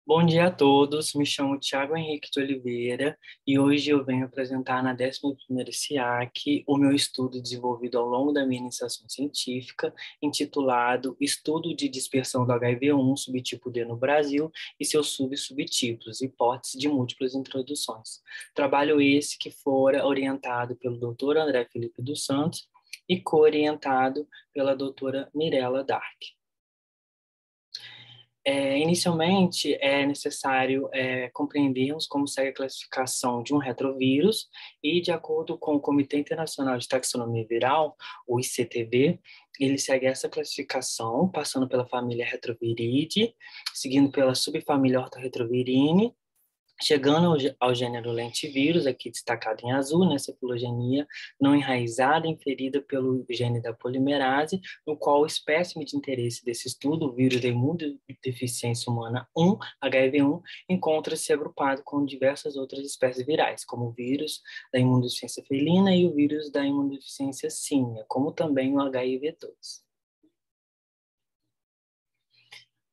Bom dia a todos, me chamo Thiago Henrique de Oliveira e hoje eu venho apresentar na 11ª SIAC o meu estudo desenvolvido ao longo da minha iniciação científica, intitulado Estudo de Dispersão do HIV-1 subtipo D no Brasil e seus sub-subtipos, hipótese de múltiplas introduções. Trabalho esse que fora orientado pelo Dr. André Felipe dos Santos e co-orientado pela doutora Mirella Dark. Inicialmente, é necessário compreendermos como segue a classificação de um retrovírus e, de acordo com o Comitê Internacional de Taxonomia Viral, o ICTV, ele segue essa classificação, passando pela família Retroviridae, seguindo pela subfamília Orthorhetovirinae, chegando ao gênero lentivirus, aqui destacado em azul, nessa filogenia não enraizada, inferida pelo gene da polimerase, no qual o espécime de interesse desse estudo, o vírus da imunodeficiência humana 1, HIV1, encontra-se agrupado com diversas outras espécies virais, como o vírus da imunodeficiência felina e o vírus da imunodeficiência símia, como também o HIV-2.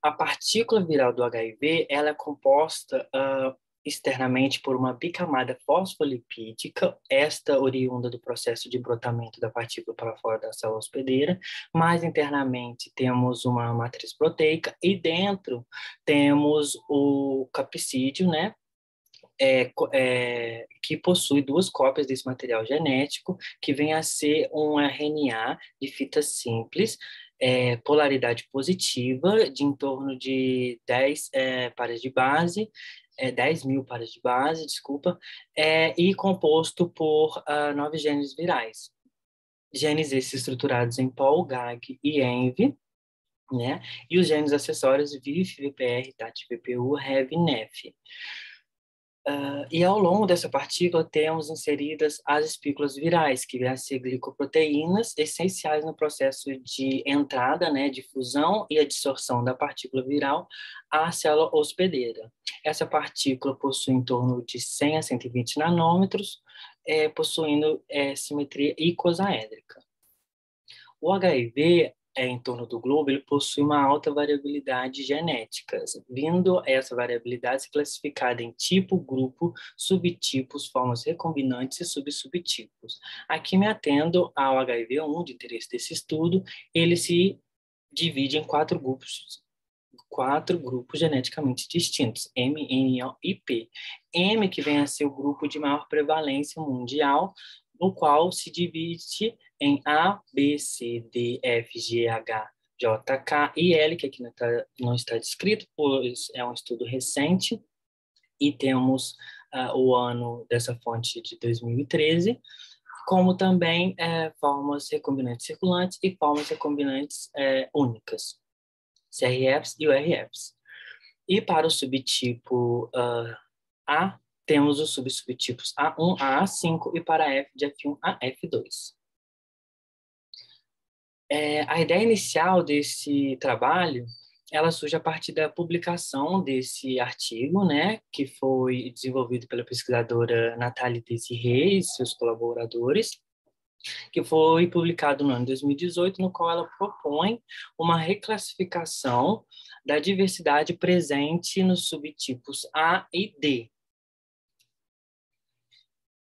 A partícula viral do HIV, ela é composta externamente por uma bicamada fosfolipídica, esta oriunda do processo de brotamento da partícula para fora da célula hospedeira, mas internamente temos uma matriz proteica e dentro temos o capsídeo, né? Que possui duas cópias desse material genético, que vem a ser um RNA de fita simples, polaridade positiva, de em torno de 10 pares de base, 10.000 pares de base, desculpa, e composto por 9 genes virais. Genes esses estruturados em POL, GAG e ENV, né? E os genes acessórios VIF, VPR, TAT, VPU, REV e NEF. E ao longo dessa partícula temos inseridas as espículas virais, que vêm a ser glicoproteínas essenciais no processo de entrada, né, de fusão e adsorção da partícula viral à célula hospedeira. Essa partícula possui em torno de 100 a 120 nanômetros, possuindo simetria icosaédrica. O HIV, em torno do globo, ele possui uma alta variabilidade genética, vindo essa variabilidade se classificada em tipo, grupo, subtipos, formas recombinantes e subsubtipos. Aqui me atendo ao HIV-1, de interesse desse estudo, ele se divide em quatro grupos geneticamente distintos, M, N, O e P. M, que vem a ser o grupo de maior prevalência mundial, no qual se divide em A, B, C, D, F, G, H, J, K e L, que aqui não está descrito, pois é um estudo recente, e temos o ano dessa fonte de 2013, como também formas recombinantes circulantes e formas recombinantes únicas, CRFs e URFs. E para o subtipo A, temos os subtipos A1 a A5 e para F de F1 a F2. A ideia inicial desse trabalho, ela surge a partir da publicação desse artigo, né, que foi desenvolvido pela pesquisadora Nathalie Desiré e seus colaboradores, que foi publicado no ano de 2018, no qual ela propõe uma reclassificação da diversidade presente nos subtipos A e D.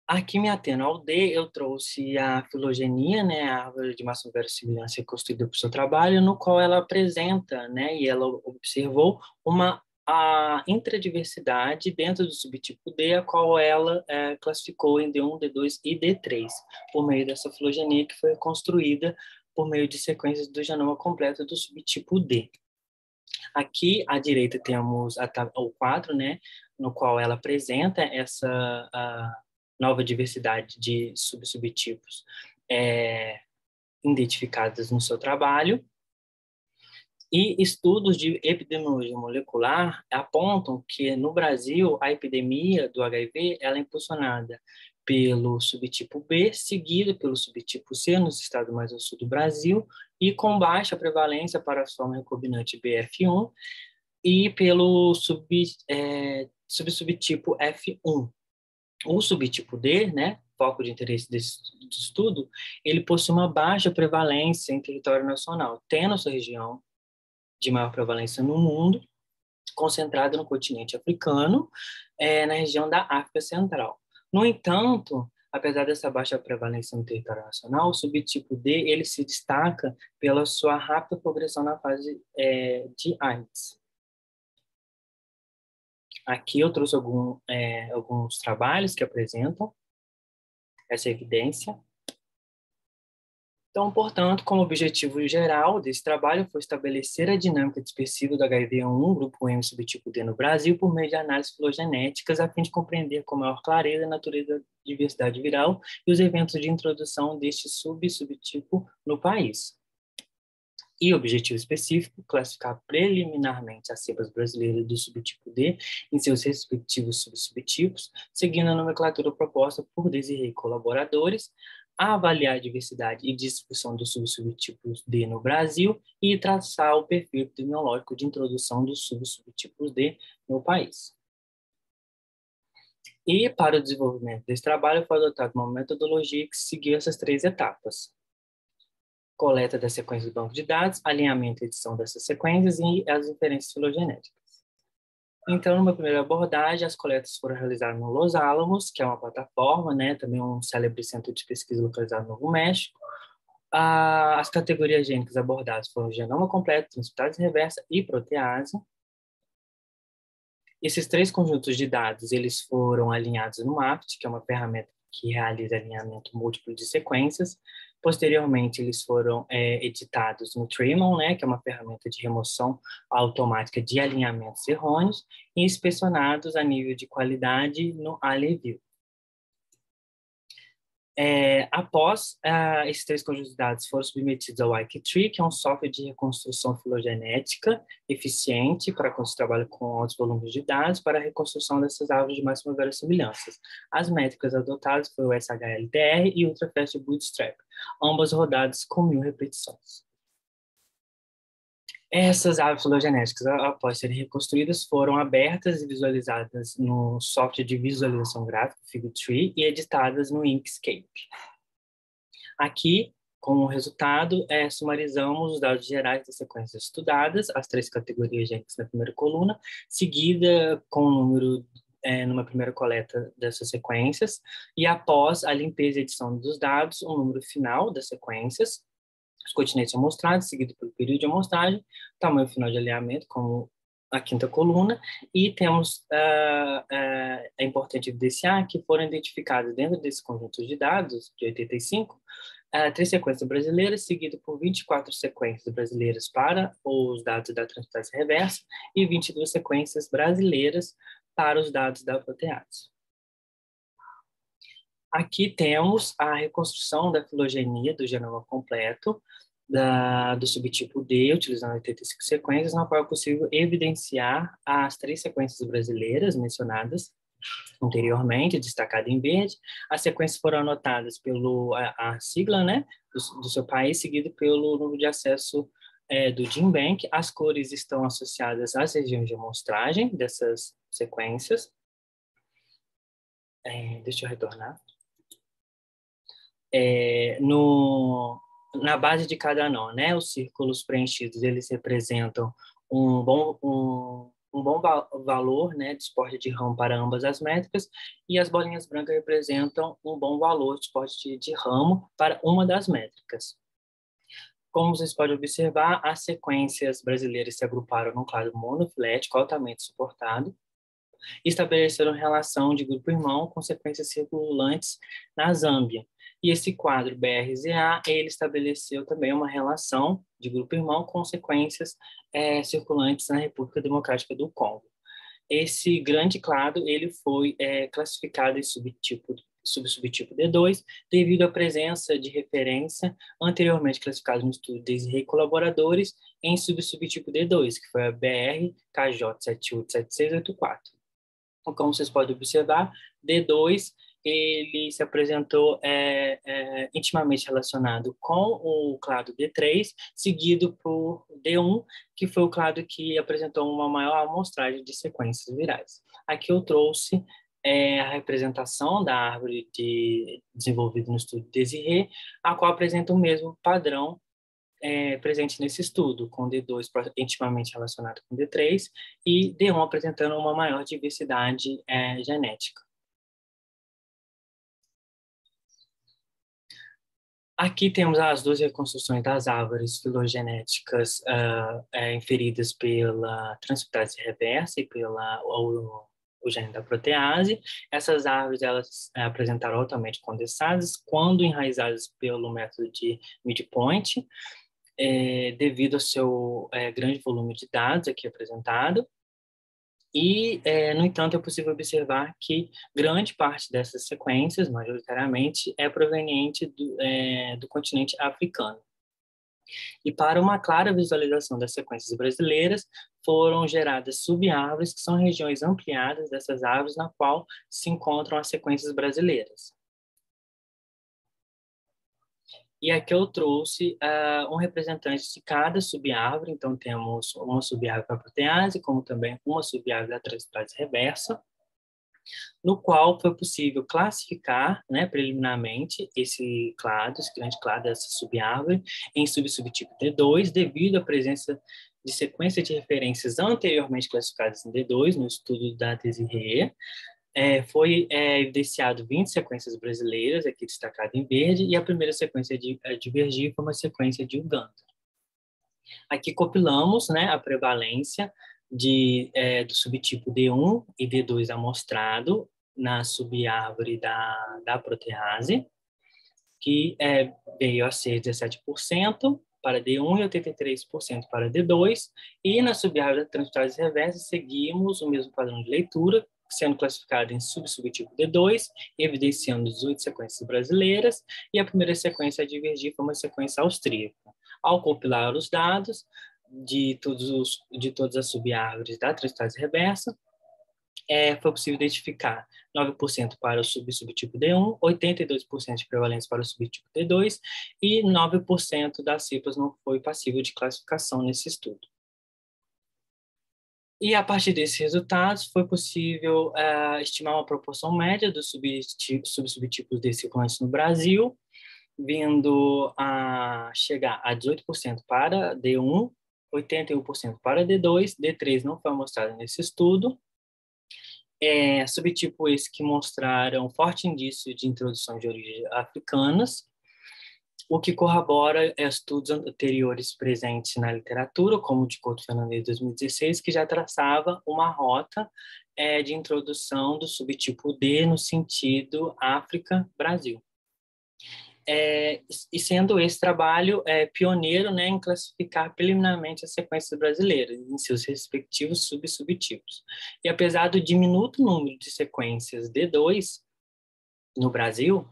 Aqui me atendo ao D, eu trouxe a filogenia, né, a árvore de maçã verossimilhança reconstruída por seu trabalho, no qual ela apresenta, né, e ela observou a intradiversidade dentro do subtipo D, a qual ela classificou em D1, D2 e D3, por meio dessa filogenia que foi construída por meio de sequências do genoma completo do subtipo D. Aqui à direita temos o quadro, né, no qual ela apresenta essa nova diversidade de subtipos identificadas no seu trabalho. E estudos de epidemiologia molecular apontam que, no Brasil, a epidemia do HIV ela é impulsionada pelo subtipo B, seguido pelo subtipo C, nos estados mais ao sul do Brasil, e com baixa prevalência para a forma recombinante BF1, e pelo subtipo F1. O subtipo D, né, foco de interesse desse estudo, ele possui uma baixa prevalência em território nacional, tendo sua região de maior prevalência no mundo, concentrada no continente africano, na região da África Central. No entanto, apesar dessa baixa prevalência no território nacional, o subtipo D ele se destaca pela sua rápida progressão na fase de AIDS. Aqui eu trouxe alguns trabalhos que apresentam essa evidência. Então, portanto, como objetivo geral desse trabalho foi estabelecer a dinâmica dispersiva do HIV-1, grupo M subtipo D no Brasil, por meio de análises filogenéticas, a fim de compreender com maior clareza a natureza da diversidade viral e os eventos de introdução deste subtipo no país. E objetivo específico, classificar preliminarmente as cepas brasileiras do subtipo D em seus respectivos subtipos, seguindo a nomenclatura proposta por Desirê e colaboradores, a avaliar a diversidade e distribuição dos subtipos D no Brasil e traçar o perfil epidemiológico de introdução dos subtipos D no país. E, para o desenvolvimento desse trabalho, foi adotada uma metodologia que seguiu essas 3 etapas: coleta das sequências do banco de dados, alinhamento e edição dessas sequências e as inferências filogenéticas. Então, numa primeira abordagem, as coletas foram realizadas no Los Alamos, que é uma plataforma, também um célebre centro de pesquisa localizado no Novo México. As categorias gênicas abordadas foram genoma completo, transcriptase reversa e protease. Esses 3 conjuntos de dados, eles foram alinhados no MAFT, que é uma ferramenta que realiza alinhamento múltiplo de sequências. Posteriormente, eles foram editados no Trimon, que é uma ferramenta de remoção automática de alinhamentos errôneos, e inspecionados a nível de qualidade no AliView. Após esses 3 conjuntos de dados foram submetidos ao Wiki-Tree, que é um software de reconstrução filogenética eficiente para quando se trabalha com altos volumes de dados para a reconstrução dessas árvores de máxima verossimilhança. As métricas adotadas foram o SHLTR e Ultrafast Bootstrap, ambas rodadas com 1000 repetições. Essas árvores filogenéticas, após serem reconstruídas, foram abertas e visualizadas no software de visualização gráfica, Figtree, e editadas no Inkscape. Aqui, como resultado, sumarizamos os dados gerais das sequências estudadas, as 3 categorias gênicas na primeira coluna, seguida com o número numa primeira coleta dessas sequências, e após a limpeza e edição dos dados, o número final das sequências, os continentes amostrados, seguido pelo período de amostragem, tamanho final de alinhamento, como a 5ª coluna, e temos, é importante evidenciar que foram identificadas dentro desse conjunto de dados, de 85, 3 sequências brasileiras, seguido por 24 sequências brasileiras para os dados da transcriptase reversa e 22 sequências brasileiras para os dados da protease. Aqui temos a reconstrução da filogenia do genoma completo do subtipo D, utilizando 85 sequências, na qual é possível evidenciar as 3 sequências brasileiras mencionadas anteriormente, destacada em verde. As sequências foram anotadas pelo a sigla, do seu país, seguido pelo número de acesso do GenBank. As cores estão associadas às regiões de amostragem dessas sequências. Deixa eu retornar. Na base de cada nó, os círculos preenchidos, eles representam um bom valor, de suporte de RAM para ambas as métricas, e as bolinhas brancas representam um bom valor de suporte de ramo para uma das métricas. Como vocês podem observar, as sequências brasileiras se agruparam num quadro monofilético altamente suportado, e estabeleceram relação de grupo-irmão com sequências circulantes na Zâmbia. E esse quadro BRZA, ele estabeleceu também uma relação de grupo-irmão com sequências circulantes na República Democrática do Congo. Esse grande clado, ele foi classificado em subtipo D2, devido à presença de referência anteriormente classificada no estudo Desirê e colaboradores em subtipo D2, que foi a BR KJ787684. Então, como vocês podem observar, D2 ele se apresentou intimamente relacionado com o clado D3, seguido por D1, que foi o clado que apresentou uma maior amostragem de sequências virais. Aqui eu trouxe a representação da árvore desenvolvida no estudo Desirê, a qual apresenta o mesmo padrão presente nesse estudo, com D2 intimamente relacionado com D3 e D1 apresentando uma maior diversidade genética. Aqui temos as duas reconstruções das árvores filogenéticas inferidas pela transcriptase reversa e pela o gene da protease. Essas árvores elas apresentaram altamente condensadas quando enraizadas pelo método de midpoint, devido ao seu grande volume de dados aqui apresentado. E, no entanto, é possível observar que grande parte dessas sequências, majoritariamente, é proveniente do continente africano. E para uma clara visualização das sequências brasileiras, foram geradas sub-árvores, que são regiões ampliadas dessas árvores, na qual se encontram as sequências brasileiras. E aqui eu trouxe um representante de cada sub-árvore. Então, temos uma sub-árvore para a protease, como também uma sub-árvore da transcriptase reversa, no qual foi possível classificar, né, preliminarmente, esse grande clado dessa sub-árvore, em subtipo D2, devido à presença de sequência de referências anteriormente classificadas em D2, no estudo da Desirê. Foi evidenciado 20 sequências brasileiras, aqui destacado em verde, e a primeira sequência de divergir foi uma sequência de Uganda. Aqui compilamos, né, a prevalência do subtipo D1 e D2 amostrado na subárvore da protease, que veio a ser 17% para D1 e 83% para D2, e na subárvore da transcriptase reversa seguimos o mesmo padrão de leitura, sendo classificado em subtipo D2, evidenciando 18 sequências brasileiras, e a primeira sequência a divergir foi uma sequência austríaca. Ao compilar os dados de todas as subárvores da transcriptase reversa, foi possível identificar 9% para o subtipo D1, 82% de prevalência para o subtipo D2 e 9% das cepas não foi passível de classificação nesse estudo. E a partir desses resultados foi possível estimar uma proporção média dos subtipos decirculantes no Brasil, vindo a chegar a 18% para D1, 81% para D2, D3 não foi amostrado nesse estudo. Subtipo esse que mostraram forte indício de introdução de origens africanas, o que corrobora estudos anteriores presentes na literatura, como o de Couto Fernandes de 2016, que já traçava uma rota de introdução do subtipo D no sentido África-Brasil. E sendo esse trabalho pioneiro, né, em classificar preliminarmente as sequências brasileiras em seus respectivos subtipos. E apesar do diminuto número de sequências D2 no Brasil,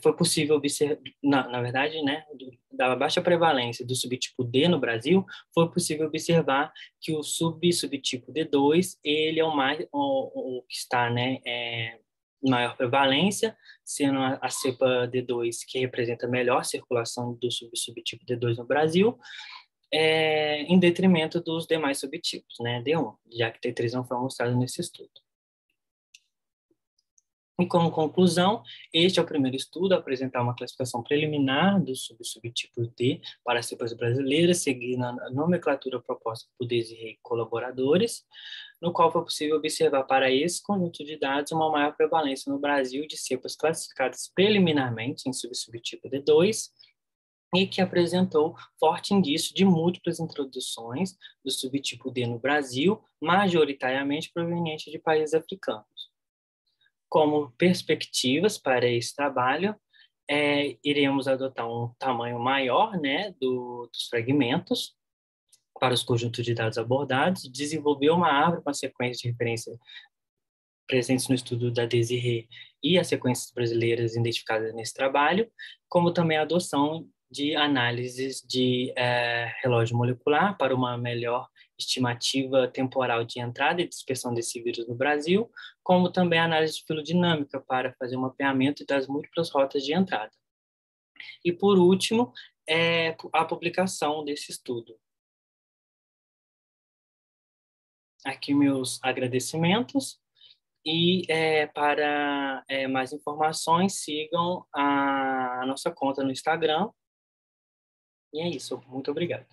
foi possível observar, na verdade, né, da baixa prevalência do subtipo D no Brasil, foi possível observar que o subtipo D2 ele é o que está, né, maior prevalência, sendo a cepa D2 que representa a melhor circulação do subtipo D2 no Brasil, em detrimento dos demais subtipos, né, D1, já que T3 não foi mostrado nesse estudo. E como conclusão, este é o primeiro estudo a apresentar uma classificação preliminar dos subtipos D para as cepas brasileiras, seguindo a nomenclatura proposta por Desirê e colaboradores, no qual foi possível observar para esse conjunto de dados uma maior prevalência no Brasil de cepas classificadas preliminarmente em subtipo D2 e que apresentou forte indício de múltiplas introduções do subtipo D no Brasil, majoritariamente proveniente de países africanos. Como perspectivas para esse trabalho, iremos adotar um tamanho maior, né, dos fragmentos para os conjuntos de dados abordados, desenvolver uma árvore com a sequência de referência presentes no estudo da Desirê e as sequências brasileiras identificadas nesse trabalho, como também a adoção de análises de relógio molecular para uma melhor estimativa temporal de entrada e dispersão desse vírus no Brasil, como também a análise de filodinâmica para fazer um mapeamento das múltiplas rotas de entrada. E, por último, a publicação desse estudo. Aqui meus agradecimentos. E para mais informações, sigam a nossa conta no Instagram, E é isso. Muito obrigado.